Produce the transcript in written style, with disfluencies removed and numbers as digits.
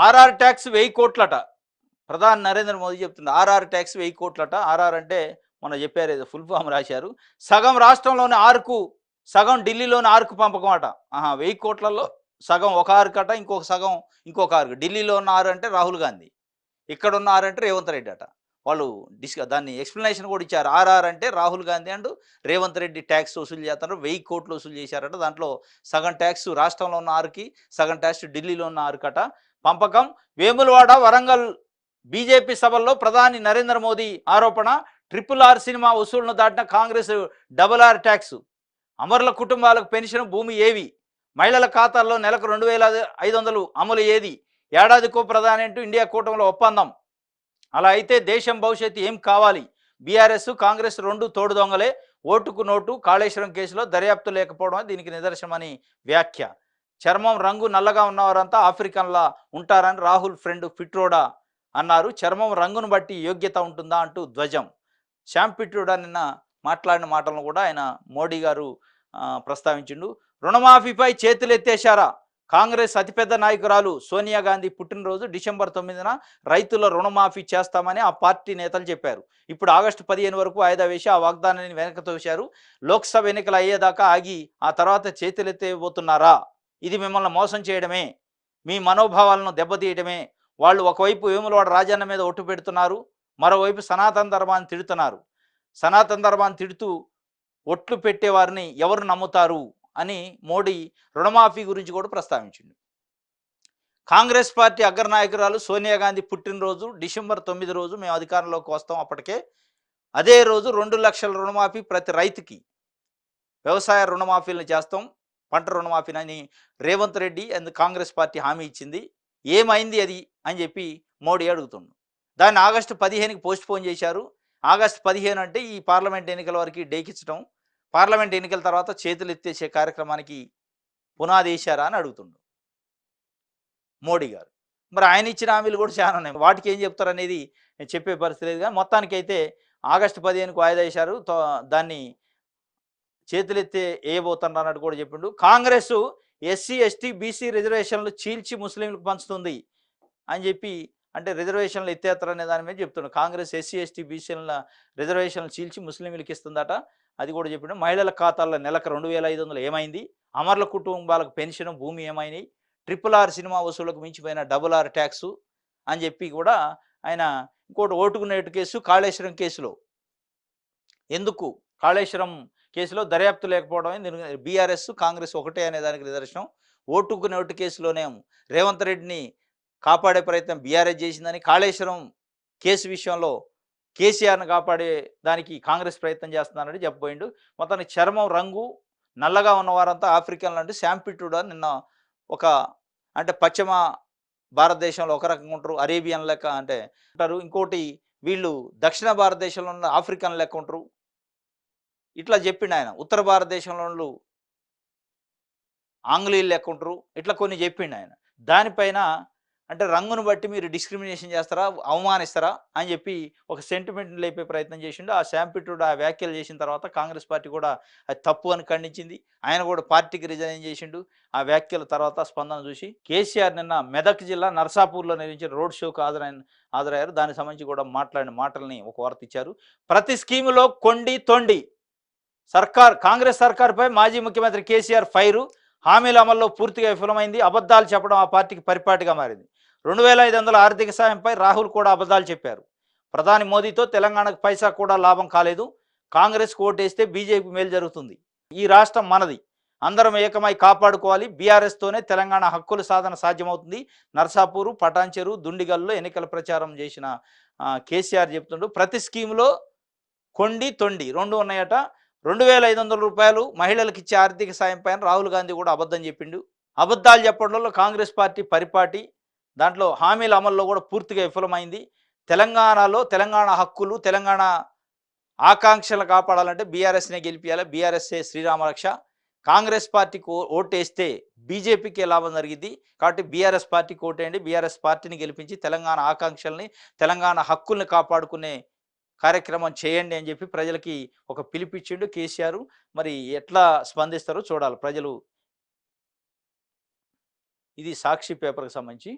RR tax 1000 కోట్లట. ప్రధాని నరేంద్ర మోదీ చెప్తుంది. RR tax 1000 కోట్లట. RR అంటే మొన్న చెప్పారు ఏదో ఫుల్ ఫామ్ రాశారు. సగం రాష్ట్రంలోని 6కు, సగం ఢిల్లీలోని 6కు పంపకం అట. 1000 కోట్లలో సగం ఒక 6కట, ఇంకొక సగం ఇంకొక 6కు. ఢిల్లీలో ఉన్న 6 అంటే రాహుల్ గాంధీ. ఇక్కడున్న 6 అంటే రేవంత్ రెడ్డి అట. వాళ్ళు దాన్ని ఎక్స్‌ప్లనేషన్ కూడా ఇచ్చారు. ఆర్ఆర్ అంటే రాహుల్ గాంధీ అండ్ రేవంత్ రెడ్డి ట్యాక్స్ వసూలు చేస్తున్నారు. 1000 కోట్లు వసూలు చేశారట. దాంట్లో సగం ట్యాక్స్ రాష్ట్రంలో ఉన్న 6కి, సగం ట్యాక్స్ ఢిల్లీలో ఉన్న 6కట పంపకం. వేములవాడ, వరంగల్ బీజేపీ సభల్లో ప్రధాని నరేంద్ర మోదీ ఆరోపణ. RRR సినిమా వసూళ్లను దాటిన కాంగ్రెస్ RRR ట్యాక్స్. అమరుల కుటుంబాలకు పెన్షన్, భూమి ఏవి? మహిళల ఖాతాల్లో నెలకు 2500 అమలు ఏది? ఏడాదికో ప్రధాని అంటూ ఇండియా కూటమిలో ఒప్పందం. అలా అయితే దేశం భవిష్యత్తు ఏం కావాలి? బీఆర్ఎస్ కాంగ్రెస్ రెండు తోడు దొంగలే. ఓటుకు నోటు, కాళేశ్వరం కేసులో దర్యాప్తు లేకపోవడం దీనికి నిదర్శనమని వ్యాఖ్య. చర్మం రంగు నల్లగా ఉన్నవారంతా ఆఫ్రికన్లా ఉంటారని రాహుల్ ఫ్రెండ్ పిట్రోడా అన్నారు. చర్మం రంగును బట్టి యోగ్యత ఉంటుందా అంటూ ధ్వజం. శ్యామ్ పిట్రోడా నిన్న మాట్లాడిన మాటలను కూడా ఆయన మోడీ గారు ప్రస్తావించిండు. రుణమాఫీపై చేతులెత్తేశారా? కాంగ్రెస్ అతిపెద్ద నాయకురాలు సోనియా గాంధీ పుట్టినరోజు డిసెంబర్ 9న రైతుల రుణమాఫీ చేస్తామని ఆ పార్టీ నేతలు చెప్పారు. ఇప్పుడు ఆగస్టు 15 వరకు వాయిదా వేసి ఆ వాగ్దానాన్ని వెనక్కి తోశారు. లోక్సభ ఎన్నికలు అయ్యేదాకా ఆగి ఆ తర్వాత చేతులెత్తేయబోతున్నారా? ఇది మిమ్మల్ని మోసం చేయడమే, మీ మనోభావాలను దెబ్బతీయడమే. వాళ్ళు ఒకవైపు వేములవాడ రాజన్న మీద ఒట్టు పెడుతున్నారు, మరోవైపు సనాతన ధర్మాన్ని తిడుతున్నారు. సనాతన ధర్మాన్ని తిడుతూ ఒట్లు పెట్టేవారిని ఎవరు నమ్ముతారు అని మోడీ రుణమాఫీ గురించి కూడా ప్రస్తావించింది. కాంగ్రెస్ పార్టీ అగ్రనాయకురాలు సోనియా గాంధీ పుట్టినరోజు డిసెంబర్ 9 రోజు మేము అధికారంలోకి వస్తాం. అప్పటికే అదే రోజు 2 లక్షల రుణమాఫీ ప్రతి రైతుకి, వ్యవసాయ రుణమాఫీలను చేస్తాం, పంట రుణమాఫీని రేవంత్ రెడ్డి అండ్ కాంగ్రెస్ పార్టీ హామీ ఇచ్చింది. ఏమైంది అది అని చెప్పి మోడీ అడుగుతుండు. దాన్ని ఆగస్టు 15కి పోస్ట్పోన్ చేశారు. ఆగస్టు 15 అంటే ఈ పార్లమెంట్ ఎన్నికల వరకు డేకిచ్చడం, పార్లమెంట్ ఎన్నికల తర్వాత చేతులు ఎత్తేసే కార్యక్రమానికి పునాది వేశారా అని అడుగుతుండు మోడీ గారు. మరి ఆయన ఇచ్చిన హామీలు కూడా చాలా ఉన్నాయి, వాటికి ఏం చెప్తారు అనేది చెప్పే పరిస్థితి లేదు. కానీ మొత్తానికైతే ఆగస్టు 15కు వాయిదా వేశారు. దాన్ని చేతులెత్తే వేయబోతున్నారు అన్నట్టు కూడా చెప్పిండు. కాంగ్రెస్ ఎస్సీ, ఎస్టీ, బీసీ రిజర్వేషన్లు చీల్చి ముస్లింలకు పంచుతుంది అని చెప్పి, అంటే రిజర్వేషన్లు ఎత్తేస్తారనే దాని మీద చెప్తున్నాడు. కాంగ్రెస్ ఎస్సీ, ఎస్టీ, బీసీల రిజర్వేషన్లు చీల్చి ముస్లింలకు ఇస్తుందట, అది కూడా చెప్పిండు. మహిళల ఖాతాల్లో నెలకు 2500 ఏమైంది? అమరుల కుటుంబాలకు పెన్షన్, భూమి ఏమైనాయి? RRR సినిమా వసూళ్లకు మించిపోయిన RRR ట్యాక్సు అని చెప్పి కూడా ఆయన ఇంకోటి ఓటుకు నోటు కేసు, కాళేశ్వరం కేసులో ఎందుకు కాళేశ్వరం కేసులో దర్యాప్తు లేకపోవడం బీఆర్ఎస్ కాంగ్రెస్ ఒకటే అనే దానికి నిదర్శనం. ఓటుకు నోటు కేసులోనే రేవంత్ రెడ్డిని కాపాడే ప్రయత్నం బీఆర్ఎస్ చేసిందని, కాళేశ్వరం కేసు విషయంలో కేసీఆర్ను కాపాడే దానికి కాంగ్రెస్ ప్రయత్నం చేస్తున్నారని చెప్పబోయిండు. మొత్తానికి చర్మం రంగు నల్లగా ఉన్నవారంతా ఆఫ్రికన్లు అంటే శ్యామ్ పిట్రోడా నిన్న ఒక, అంటే పశ్చిమ భారతదేశంలో ఒక రకంగా ఉంటారు, అరేబియన్ లెక్క అంటే ఉంటారు, ఇంకోటి వీళ్ళు దక్షిణ భారతదేశంలో ఉన్న ఆఫ్రికన్ లెక్క ఉంటారు, ఇట్లా చెప్పిండు ఆయన. ఉత్తర భారతదేశంలో ఆంగ్లేయులు లెక్క ఉంటారు, ఇట్లా కొన్ని చెప్పిండు ఆయన. దానిపైన అంటే రంగును బట్టి మీరు డిస్క్రిమినేషన్ చేస్తారా, అవమానిస్తారా అని చెప్పి ఒక సెంటిమెంట్ని లేపే ప్రయత్నం చేసిండు. ఆ శ్యామ్ పిట్రోడా ఆ వ్యాఖ్యలు చేసిన తర్వాత కాంగ్రెస్ పార్టీ కూడా అది తప్పు అని ఖండించింది. ఆయన కూడా పార్టీకి రిజైన్ చేసిండు. ఆ వ్యాఖ్యల తర్వాత స్పందన చూసి కేసీఆర్ నిన్న మెదక్ జిల్లా నర్సాపూర్లో నిర్వహించిన రోడ్ షోకు హాజరయ్యారు. దానికి సంబంధించి కూడా మాట్లాడిన మాటల్ని ఒక వార్త ఇచ్చారు. ప్రతి స్కీములో కొండి తొండి. కాంగ్రెస్ సర్కార్పై మాజీ ముఖ్యమంత్రి కేసీఆర్ ఫైరు. హామీల అమల్లో పూర్తిగా విఫలమైంది. అబద్ధాలు చెప్పడం ఆ పార్టీకి పరిపాటిగా మారింది. 2500 ఆర్థిక సాయంపై రాహుల్ కూడా అబద్ధాలు చెప్పారు. ప్రధాని మోదీతో తెలంగాణకు పైసా కూడా లాభం కాలేదు. కాంగ్రెస్కు ఓటేస్తే బీజేపీ మేలు జరుగుతుంది. ఈ రాష్ట్రం మనది, అందరం ఏకమై కాపాడుకోవాలి. బీఆర్ఎస్తోనే తెలంగాణ హక్కుల సాధన సాధ్యమవుతుంది. నర్సాపూరు, పటాన్చెరు, దుండిగల్లో ఎన్నికల ప్రచారం చేసిన కేసీఆర్ చెప్తుండు. ప్రతి స్కీములో కొండి తొండి రెండు ఉన్నాయట. 2500 రూపాయలు మహిళలకు ఇచ్చే ఆర్థిక సాయం పైన రాహుల్ గాంధీ కూడా అబద్ధం చెప్పిండు. అబద్ధాలు చెప్పడంలో కాంగ్రెస్ పార్టీ పరిపాటి, దాంట్లో హామీల అమల్లో కూడా పూర్తిగా విఫలమైంది. తెలంగాణలో తెలంగాణ హక్కులు, తెలంగాణ ఆకాంక్షలు కాపాడాలంటే బీఆర్ఎస్నే గెలిపించాలి. బీఆర్ఎస్ఏ శ్రీరామరక్ష. కాంగ్రెస్ పార్టీకి ఓటేస్తే బీజేపీకి లాభం జరిగింది. కాబట్టి బీఆర్ఎస్ పార్టీకి ఓటేయండి, బీఆర్ఎస్ పార్టీని గెలిపించి తెలంగాణ ఆకాంక్షల్ని, తెలంగాణ హక్కుల్ని కాపాడుకునే కార్యక్రమం చేయండి అని చెప్పి ప్రజలకి ఒక పిలిపిచ్చిండు కేసీఆర్. మరి ఎట్లా స్పందిస్తారో చూడాలి ప్రజలు. ఇది సాక్షి పేపర్కి సంబంధించి